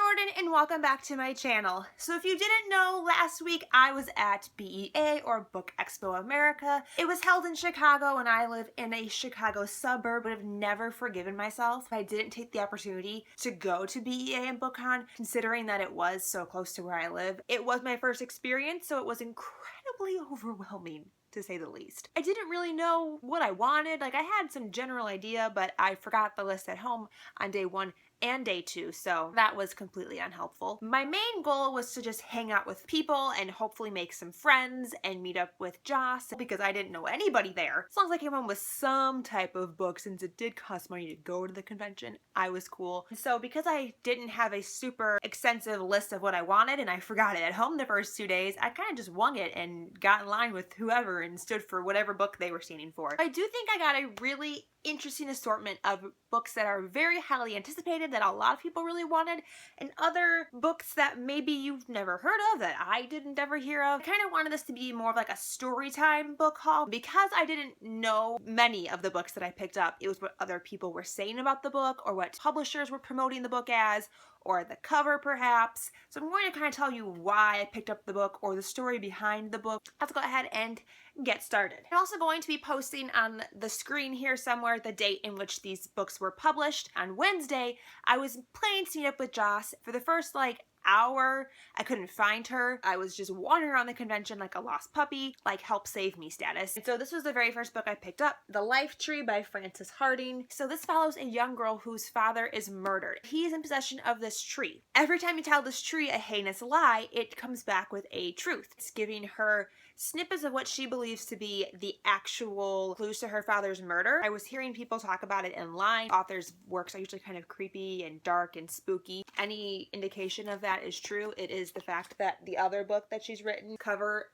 Jordan and welcome back to my channel. So if you didn't know, last week I was at BEA or Book Expo America. It was held in Chicago and I live in a Chicago suburb, but have never forgiven myself if I didn't take the opportunity to go to BEA and BookCon, considering that it was so close to where I live. It was my first experience, so it was incredibly overwhelming, to say the least. I didn't really know what I wanted. Like, I had some general idea, but I forgot the list at home on day one and day two, so that was completely unhelpful. My main goal was to just hang out with people and hopefully make some friends and meet up with Joss, because I didn't know anybody there. As long as I came home with some type of book, since it did cost money to go to the convention, I was cool. So because I didn't have a super extensive list of what I wanted and I forgot it at home the first 2 days, I kind of just wung it and got in line with whoever and stood for whatever book they were standing for. I do think I got a really interesting assortment of books that are very highly anticipated, that a lot of people really wanted, and other books that maybe you've never heard of that I didn't ever hear of. I kind of wanted this to be more of like a story time book haul. Because I didn't know many of the books that I picked up, it was what other people were saying about the book, or what publishers were promoting the book as, or the cover perhaps. So I'm going to kind of tell you why I picked up the book, or the story behind the book. Let's go ahead and get started. I'm also going to be posting on the screen here somewhere the date in which these books were published. On Wednesday, I was planning to meet up with Joss. For the first hour, I couldn't find her. I was just wandering around the convention like a lost puppy, like help save me status. And so this was the very first book I picked up, The Life Tree by Frances Harding. So this follows a young girl whose father is murdered. He is in possession of this tree. Every time you tell this tree a heinous lie, it comes back with a truth. It's giving her snippets of what she believes to be the actual clues to her father's murder. I was hearing people talk about it in line. Authors' works are usually kind of creepy and dark and spooky. Any indication of that is true. It is the fact that the other book that she's written cover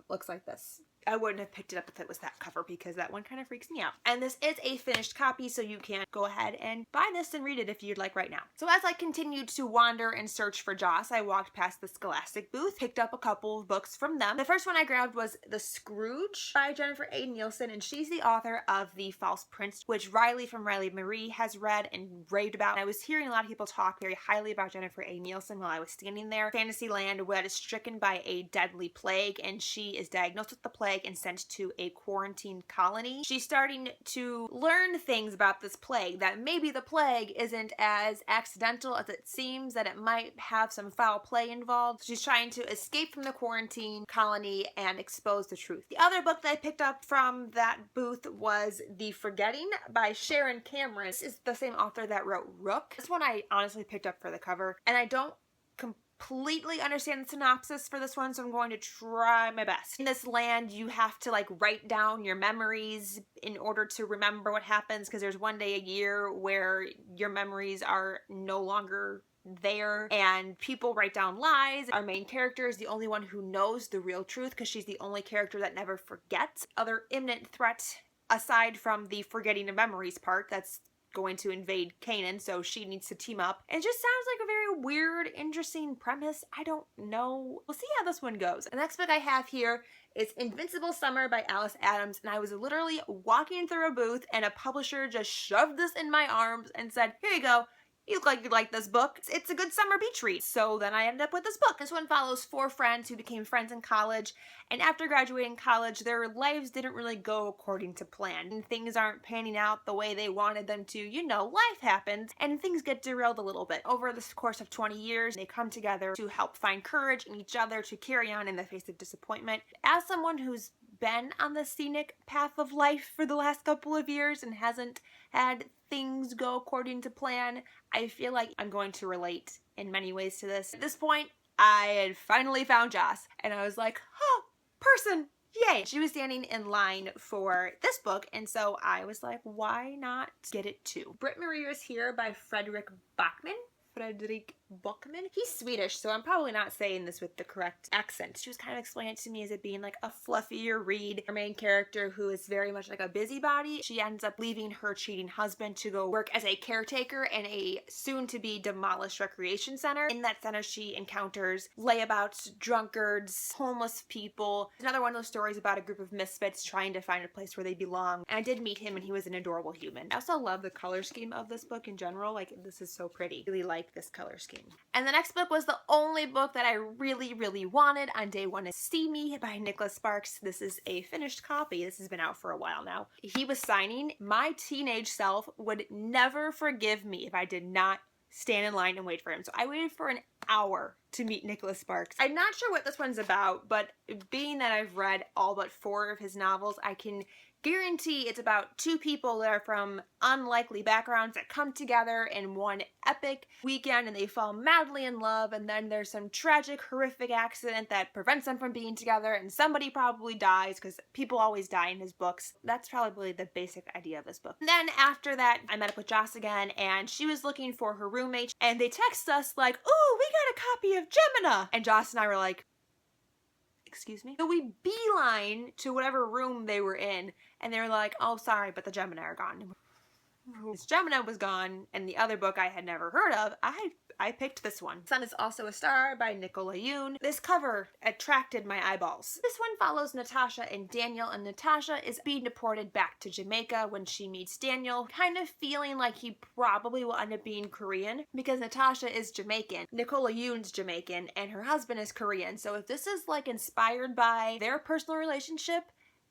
looks like this. I wouldn't have picked it up if it was that cover, because that one kind of freaks me out. And this is a finished copy, so you can go ahead and buy this and read it if you'd like right now. So as I continued to wander and search for Joss, I walked past the Scholastic booth, picked up a couple of books from them. The first one I grabbed was The Scrooge by Jennifer A. Nielsen, and she's the author of The False Prince, which Riley from Riley Marie has read and raved about. And I was hearing a lot of people talk very highly about Jennifer A. Nielsen while I was standing there. Fantasyland is stricken by a deadly plague, and she is diagnosed with the plague and sent to a quarantine colony. She's starting to learn things about this plague, that maybe the plague isn't as accidental as it seems, that it might have some foul play involved. She's trying to escape from the quarantine colony and expose the truth. The other book that I picked up from that booth was The Forgetting by Sharon Cameron. This is the same author that wrote Rook. This one I honestly picked up for the cover, and I don't completely understand the synopsis for this one, so I'm going to try my best. In this land, you have to write down your memories in order to remember what happens, because there's one day a year where your memories are no longer there, and people write down lies. Our main character is the only one who knows the real truth, because she's the only character that never forgets. Other imminent threat, aside from the forgetting of memories part, that's going to invade Canaan, so she needs to team up. It just sounds like a very weird, interesting premise. I don't know. We'll see how this one goes. The next book I have here is Invincible Summer by Alice Adams, and I was literally walking through a booth and a publisher just shoved this in my arms and said, "Here you go. You look like you like this book. It's a good summer beach read." So then I ended up with this book. This one follows 4 friends who became friends in college, and after graduating college, their lives didn't really go according to plan. And things aren't panning out the way they wanted them to. You know, life happens, and things get derailed a little bit. Over the course of 20 years, they come together to help find courage in each other to carry on in the face of disappointment. As someone who's been on the scenic path of life for the last couple of years and hasn't had things go according to plan, I feel like I'm going to relate in many ways to this. At this point, I had finally found Joss, and I was like, oh, person, yay! She was standing in line for this book, and so I was like, why not get it too? Britt Marie is here by Fredrik Backman. He's Swedish, so I'm probably not saying this with the correct accent. She was kind of explaining it to me as it being like a fluffier read. Our main character, who is very much like a busybody, she ends up leaving her cheating husband to go work as a caretaker in a soon-to-be demolished recreation center. In that center, she encounters layabouts, drunkards, homeless people. Another one of those stories about a group of misfits trying to find a place where they belong. And I did meet him, and he was an adorable human. I also love the color scheme of this book in general. Like, this is so pretty. I really like this color scheme. amazing. And the next book was the only book that I really, really wanted on day one is See Me by Nicholas Sparks. This is a finished copy. This has been out for a while now. He was signing. My teenage self would never forgive me if I did not stand in line and wait for him. So I waited for an hour to meet Nicholas Sparks. I'm not sure what this one's about, but being that I've read all but 4 of his novels, I can guarantee it's about 2 people that are from unlikely backgrounds that come together in one epic weekend and they fall madly in love, and then there's some tragic, horrific accident that prevents them from being together, and somebody probably dies, because people always die in his books. That's probably the basic idea of this book. And then after that, I met up with Joss again, and she was looking for her roommate, and they text us like, "Ooh, we got a copy of Gemina!" And Joss and I were like, excuse me? So we beeline to whatever room they were in, and they were like, "Oh, sorry, but the Gemini are gone." This Gemini was gone, and the other book I had never heard of, I picked this one. Sun is Also a Star by Nicola Yoon. This cover attracted my eyeballs. This one follows Natasha and Daniel, and Natasha is being deported back to Jamaica when she meets Daniel, kind of feeling like he probably will end up being Korean, because Natasha is Jamaican, Nicola Yoon's Jamaican, and her husband is Korean. So if this is like inspired by their personal relationship,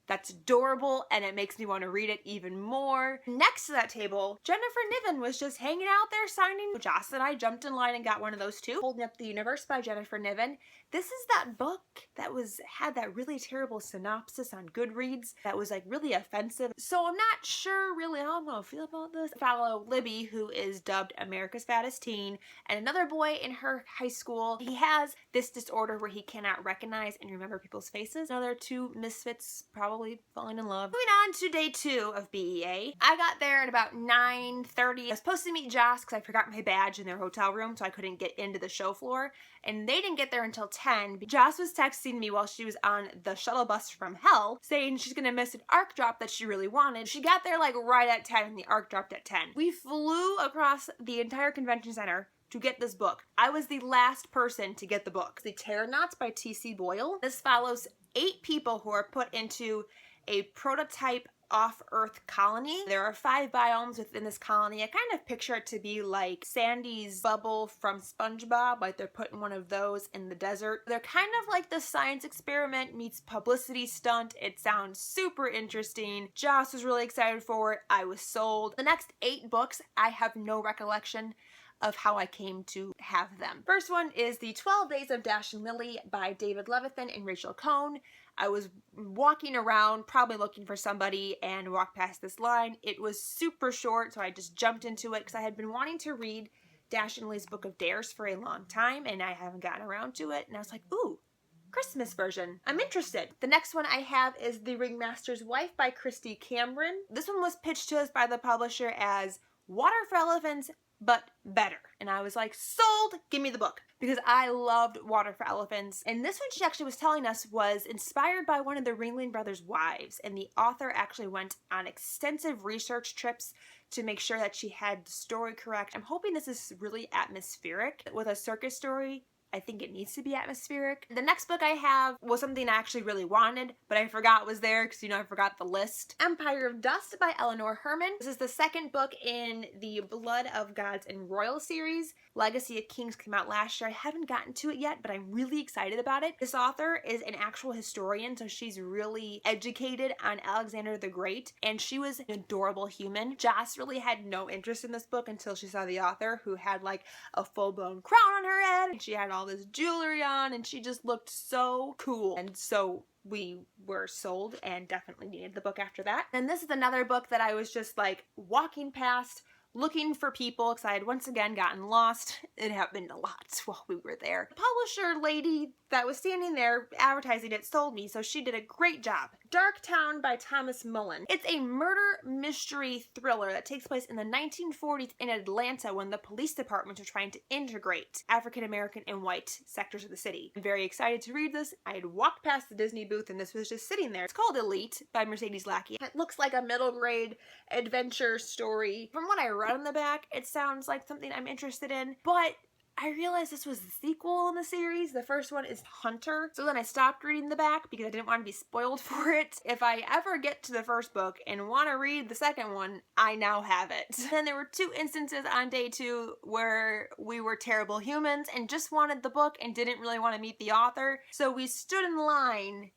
that's adorable, and it makes me want to read it even more. Next to that table, Jennifer Niven was just hanging out there signing. Joss and I jumped in line and got one of those too. Holding Up the Universe by Jennifer Niven. This is that book that had that really terrible synopsis on Goodreads that was like really offensive. So I'm not sure really how I'm gonna feel about this. Follow Libby, who is dubbed America's Fattest Teen, and another boy in her high school. He has this disorder where he cannot recognize and remember people's faces. Another 2 misfits probably falling in love. Moving on to day 2 of BEA. I got there at about 9:30. I was supposed to meet Joss because I forgot my badge in their hotel room, so I couldn't get into the show floor, and they didn't get there until 10. Joss was texting me while she was on the shuttle bus from hell, saying she's gonna miss an ARC drop that she really wanted. She got there like right at 10, and the ARC dropped at 10. We flew across the entire convention center to get this book. I was the last person to get the book. The Terranauts by T.C. Boyle. This follows 8 people who are put into a prototype off-Earth colony. There are 5 biomes within this colony. I kind of picture it to be like Sandy's bubble from SpongeBob, like they're putting one of those in the desert. They're kind of like the science experiment meets publicity stunt. It sounds super interesting. Joss was really excited for it. I was sold. The next 8 books, I have no recollection of how I came to have them. First one is The 12 Days of Dash and Lily by David Levithan and Rachel Cohn. I was walking around, probably looking for somebody, and walked past this line. It was super short, so I just jumped into it because I had been wanting to read Dash and Lily's Book of Dares for a long time, and I haven't gotten around to it. And I was like, ooh, Christmas version. I'm interested. The next one I have is The Ringmaster's Wife by Christy Cameron. This one was pitched to us by the publisher as Water for Elephants, but better. And I was like, sold, give me the book. Because I loved Water for Elephants. And this one she actually was telling us was inspired by one of the Ringling Brothers' wives. And the author actually went on extensive research trips to make sure that she had the story correct. I'm hoping this is really atmospheric. With a circus story, I think it needs to be atmospheric. The next book I have was something I actually really wanted, but I forgot was there because, I forgot the list. Empire of Dust by Eleanor Herman. This is the second book in the Blood of Gods and Royal series. Legacy of Kings came out last year. I haven't gotten to it yet, but I'm really excited about it. This author is an actual historian, so she's really educated on Alexander the Great, and she was an adorable human. Joss really had no interest in this book until she saw the author, who had like a full-blown crown on her head, and she had all this jewelry on, and she just looked so cool. And so we were sold and definitely needed the book after that. And this is another book that I was just like walking past, looking for people because I had once again gotten lost. It happened a lot while we were there. The publisher lady that was standing there advertising it sold me, so she did a great job. Dark Town by Thomas Mullen. It's a murder mystery thriller that takes place in the 1940s in Atlanta when the police departments are trying to integrate African American and white sectors of the city. I'm very excited to read this. I had walked past the Disney booth and this was just sitting there. It's called Elite by Mercedes Lackey. It looks like a middle grade adventure story. From what I read on the back, it sounds like something I'm interested in, but I realized this was the sequel in the series. The first one is Hunter. So then I stopped reading the back because I didn't want to be spoiled for it. If I ever get to the first book and want to read the second one, I now have it. Then there were 2 instances on day 2 where we were terrible humans and just wanted the book and didn't really want to meet the author. So we stood in line,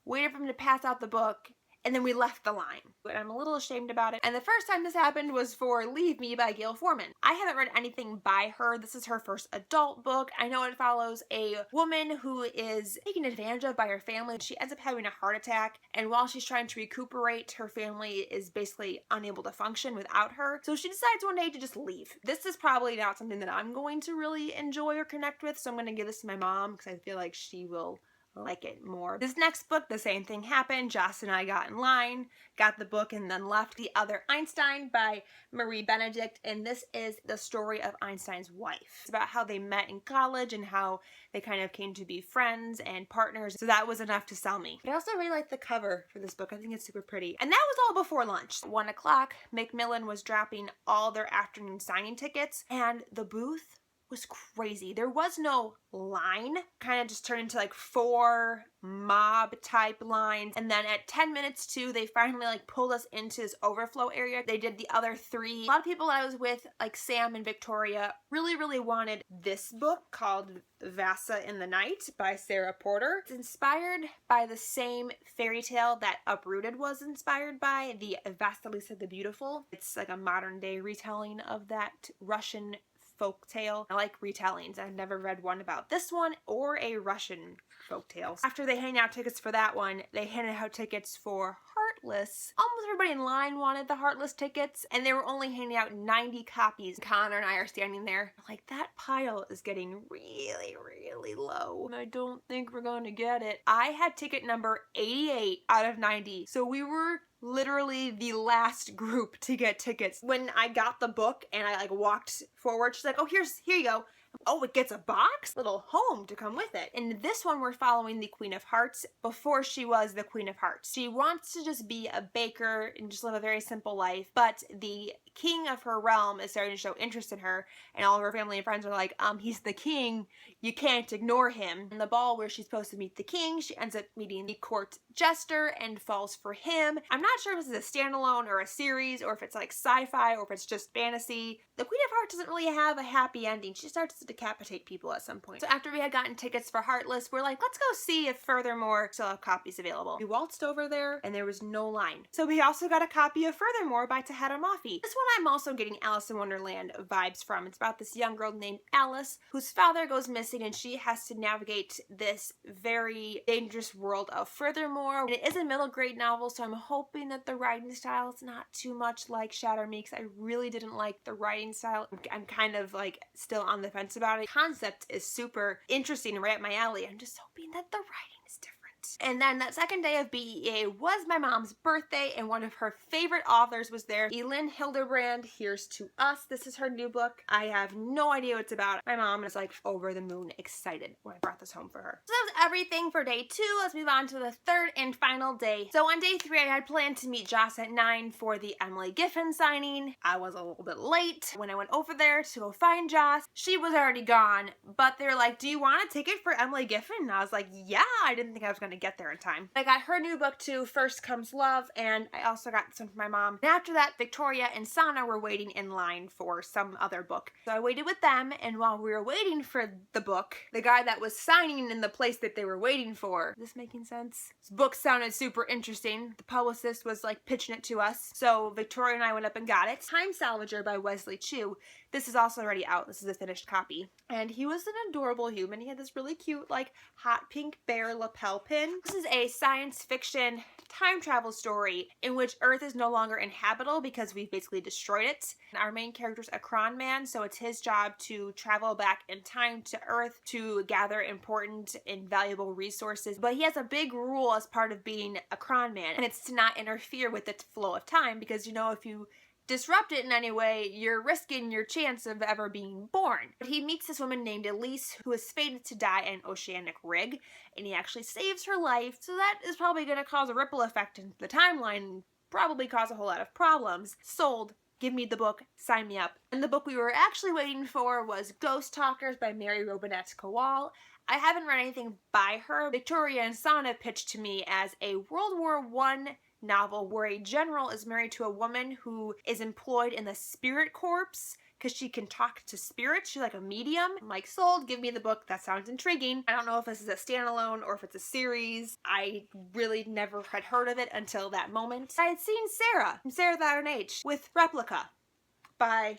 waited for him to pass out the book, and then we left the line. But I'm a little ashamed about it. And the first time this happened was for Leave Me by Gail Forman. I haven't read anything by her. This is her first adult book. I know it follows a woman who is taken advantage of by her family. She ends up having a heart attack, and while she's trying to recuperate, her family is basically unable to function without her. So she decides one day to just leave. This is probably not something that I'm going to really enjoy or connect with, so I'm going to give this to my mom because I feel like she will like it more. This next book, the same thing happened. Joss and I got in line, got the book, and then left. The Other Einstein by Marie Benedict, and this is the story of Einstein's wife. It's about how they met in college and how they kind of came to be friends and partners, so that was enough to sell me. But I also really like the cover for this book. I think it's super pretty. And that was all before lunch. 1 o'clock, Macmillan was dropping all their afternoon signing tickets, and the booth was crazy. There was no line. Kind of just turned into like 4 mob type lines, and then at 10 minutes to, they finally like pulled us into this overflow area. They did the other 3. A lot of people that I was with, like Sam and Victoria, really wanted this book called Vasa in the Night by Sarah Porter. It's inspired by the same fairy tale that Uprooted was inspired by, the Vasilisa the Beautiful. It's like a modern day retelling of that Russian folk tale. I like retellings. I've never read one about this one or a Russian folk tale. After they handed out tickets for that one, they handed out tickets for Heartless. Almost everybody in line wanted the Heartless tickets, and they were only handing out 90 copies. Connor and I are standing there like, that pile is getting really low. I don't think we're going to get it. I had ticket number 88 out of 90, so we were literally the last group to get tickets. When I got the book and I like walked forward, she's like, oh, here you go. Oh, it gets a box? Little home to come with it. In this one, we're following the Queen of Hearts before she was the Queen of Hearts. She wants to just be a baker and just live a very simple life, but the king of her realm is starting to show interest in her, and all of her family and friends are like, he's the king, you can't ignore him. In the ball where she's supposed to meet the king, she ends up meeting the court jester and falls for him. I'm not sure if this is a standalone or a series, or if it's like sci-fi, or if it's just fantasy. The Queen of Hearts doesn't really have a happy ending. She starts to decapitate people at some point. So after we had gotten tickets for Heartless, we're like, let's go see if Furthermore still have copies available. We waltzed over there and there was no line. So we also got a copy of Furthermore by Tahada Mafi. This one I'm also getting Alice in Wonderland vibes from. It's about this young girl named Alice whose father goes missing, and she has to navigate this very dangerous world of Furthermore. And it is a middle grade novel, so I'm hoping that the writing style is not too much like Shatter Me, because I really didn't like the writing style. I'm kind of like still on the fence about it. Concept is super interesting and right up my alley. I'm just hoping that the writing is different. And then that second day of BEA was my mom's birthday, and one of her favorite authors was there. Elin Hilderbrand, Here's to Us. This is her new book. I have no idea what it's about. My mom is like over the moon excited when I brought this home for her. So that was everything for day 2. Let's move on to the third and final day. So on day 3, I had planned to meet Joss at 9 for the Emily Giffin signing. I was a little bit late. When I went over there to go find Joss, she was already gone, but they were like, do you want a ticket for Emily Giffin? And I was like, yeah. I didn't think I was going to get there in time. I got her new book too, First Comes Love, and I also got this one for my mom. And after that, Victoria and Sana were waiting in line for some other book. So I waited with them, and while we were waiting for the book, the guy that was signing in the place that they were waiting for, is this making sense? This book sounded super interesting. The publicist was like pitching it to us. So Victoria and I went up and got it. Time Salvager by Wesley Chu. This is also already out. This is a finished copy. And he was an adorable human. He had this really cute, like, hot pink bear lapel pin. This is a science fiction time travel story in which Earth is no longer inhabitable because we've basically destroyed it. And our main character's a Cron man, so it's his job to travel back in time to Earth to gather important and valuable resources. But he has a big rule as part of being a Cron man, and it's to not interfere with the flow of time, because, you know, if you disrupt it in any way, you're risking your chance of ever being born. But he meets this woman named Elise, who is fated to die in an oceanic rig, and he actually saves her life, so that is probably going to cause a ripple effect in the timeline and probably cause a whole lot of problems. Sold. Give me the book, sign me up. And the book we were actually waiting for was Ghost Talkers by Mary Robinette Kowal. I haven't read anything by her. Victoria and Sana pitched to me as a World War I novel where a general is married to a woman who is employed in the Spirit Corps because she can talk to spirits. She's like a medium. I'm like, sold, give me the book. That sounds intriguing. I don't know if this is a standalone or if it's a series. I really never had heard of it until that moment. I had seen Sarah from Sarah Without an H with Replica by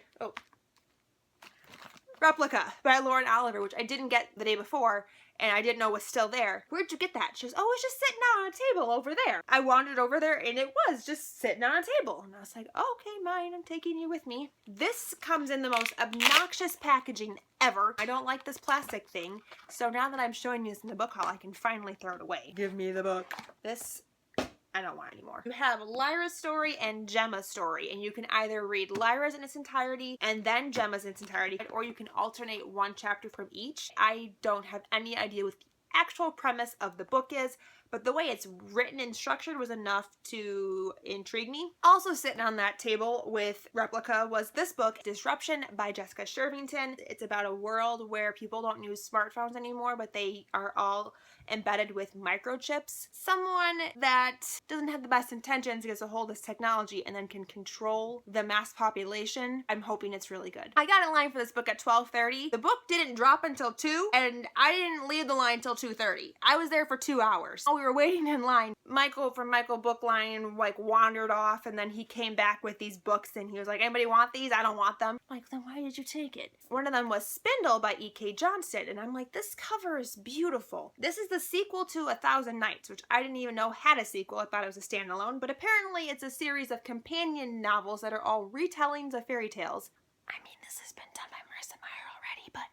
Lauren Oliver, which I didn't get the day before and I didn't know was still there. Where'd you get that? She goes, oh, it's just sitting out on a table over there. I wandered over there and it was just sitting on a table. And I was like, okay, mine, I'm taking you with me. This comes in the most obnoxious packaging ever. I don't like this plastic thing. So now that I'm showing you this in the book haul, I can finally throw it away. Give me the book. This I don't want anymore. You have Lyra's story and Gemma's story, and you can either read Lyra's in its entirety and then Gemma's in its entirety, or you can alternate one chapter from each. I don't have any idea what the actual premise of the book is, but the way it's written and structured was enough to intrigue me. Also sitting on that table with Replica was this book, Disruption by Jessica Shervington. It's about a world where people don't use smartphones anymore, but they are all embedded with microchips. Someone that doesn't have the best intentions gets a hold of this technology and then can control the mass population. I'm hoping it's really good. I got in line for this book at 12:30. The book didn't drop until 2, and I didn't leave the line until 2:30. I was there for 2 hours. While we were waiting in line, Michael from Michael Book Line like wandered off, and then he came back with these books and he was like, anybody want these? I don't want them. I'm like, then why did you take it? One of them was Spindle by E.K. Johnston, and I'm like, this cover is beautiful. This is the sequel to 1,000 Nights, which I didn't even know had a sequel. I thought it was a standalone, but apparently it's a series of companion novels that are all retellings of fairy tales. I mean, this has been done by Marissa Meyer already, but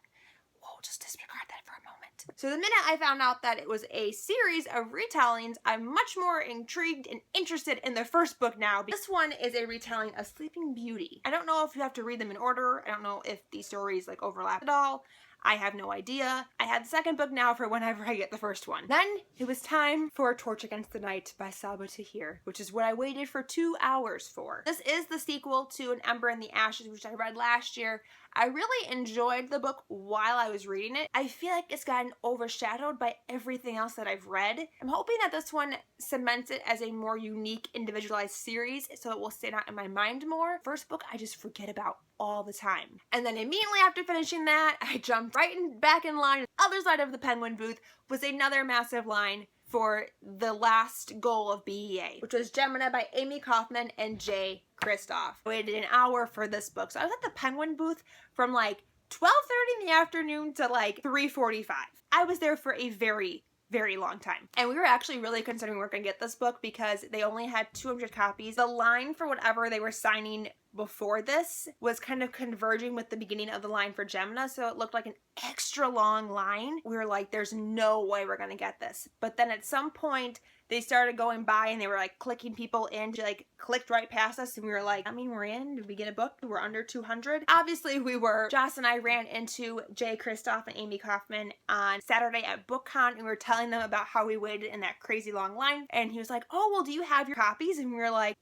we'll just disregard that for a moment. So the minute I found out that it was a series of retellings, I'm much more intrigued and interested in the first book now. This one is a retelling of Sleeping Beauty. I don't know if you have to read them in order. I don't know if these stories like overlap at all. I have no idea. I have the second book now for whenever I get the first one. Then it was time for Torch Against the Night by Saba Tahir, which is what I waited for 2 hours for. This is the sequel to An Ember in the Ashes, which I read last year. I really enjoyed the book while I was reading it. I feel like it's gotten overshadowed by everything else that I've read. I'm hoping that this one cements it as a more unique, individualized series so it will stand out in my mind more. First book, I just forget about all the time. And then immediately after finishing that, I jumped back in line. The other side of the Penguin booth was another massive line for the last goal of BEA, which was Gemina by Amy Kaufman and Jay Kristoff. I waited an hour for this book. So I was at the Penguin booth from like 12:30 in the afternoon to like 3:45. I was there for a very long time. And we were actually really considering we were going to get this book because they only had 200 copies. The line for whatever they were signing before this was kind of converging with the beginning of the line for Gemina, so it looked like an extra long line. We were like, there's no way we're going to get this. But then at some point, they started going by and they were like clicking people in. She like clicked right past us and we were like, I mean, we're in. Did we get a book? We're under 200. Obviously we were. Joss and I ran into Jay Kristoff and Amy Kaufman on Saturday at BookCon and we were telling them about how we waited in that crazy long line. And he was like, oh, well, do you have your copies? And we were like,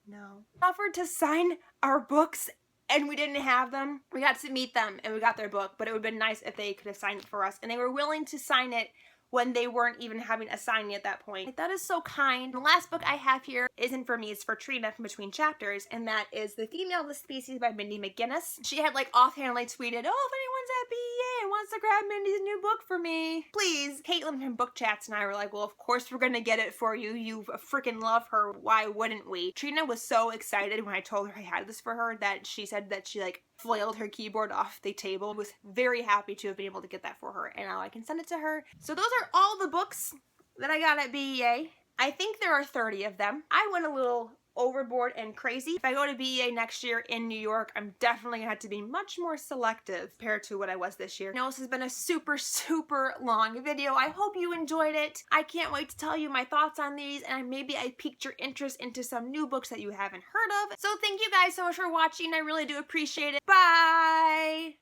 no. Offered to sign our books and we didn't have them. We got to meet them and we got their book, but it would have been nice if they could have signed it for us. And they were willing to sign it when they weren't even having a signing at that point. That is so kind. The last book I have here isn't for me, it's for Trina from Between Chapters, and that is The Female of the Species by Mindy McGinnis. She had like offhandedly tweeted, oh, if anyone's at BEA and wants to grab Mindy's new book for me, please. Caitlin from Book Chats and I were like, well, of course we're gonna get it for you. You freaking love her. Why wouldn't we? Trina was so excited when I told her I had this for her that she said that she like flailed her keyboard off the table. Was very happy to have been able to get that for her, and now I can send it to her. So those are all the books that I got at BEA. I think there are 30 of them. I went a little overboard and crazy. If I go to BEA next year in New York, I'm definitely gonna have to be much more selective compared to what I was this year. I know this has been a super long video. I hope you enjoyed it. I can't wait to tell you my thoughts on these, and maybe I piqued your interest into some new books that you haven't heard of. So thank you guys so much for watching. I really do appreciate it. Bye!